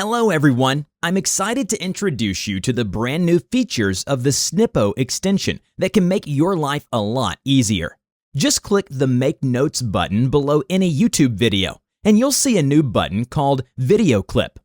Hello everyone, I'm excited to introduce you to the brand new features of the Snipo extension that can make your life a lot easier. Just click the Make Notes button below any YouTube video, and you'll see a new button called Video Clip.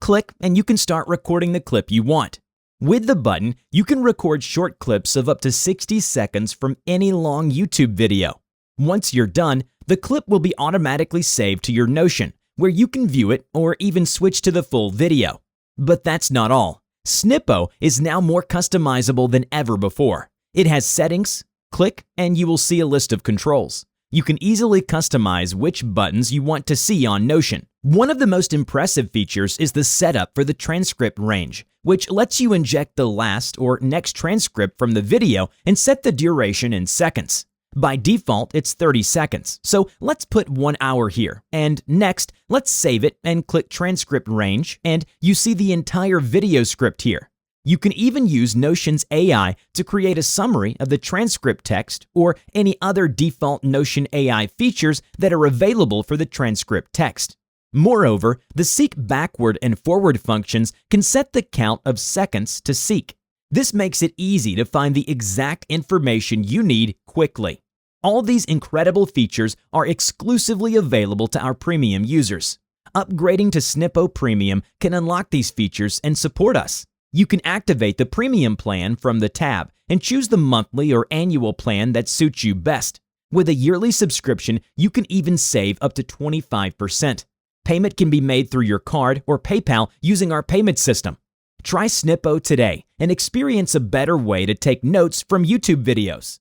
Click and you can start recording the clip you want. With the button, you can record short clips of up to 60 seconds from any long YouTube video. Once you're done, the clip will be automatically saved to your Notion, where you can view it or even switch to the full video. But that's not all. Snipo is now more customizable than ever before. It has settings. Click and you will see a list of controls. You can easily customize which buttons you want to see on Notion. One of the most impressive features is the setup for the transcript range, which lets you inject the last or next transcript from the video and set the duration in seconds. By default, it's 30 seconds, so let's put 1 hour here. And next, let's save it and click Transcript Range, and you see the entire video script here. You can even use Notion's AI to create a summary of the transcript text or any other default Notion AI features that are available for the transcript text. Moreover, the seek backward and forward functions can set the count of seconds to seek. This makes it easy to find the exact information you need quickly. All these incredible features are exclusively available to our premium users. Upgrading to Snipo Premium can unlock these features and support us. You can activate the premium plan from the tab and choose the monthly or annual plan that suits you best. With a yearly subscription, you can even save up to 25%. Payment can be made through your card or PayPal using our payment system. Try Snipo today and experience a better way to take notes from YouTube videos.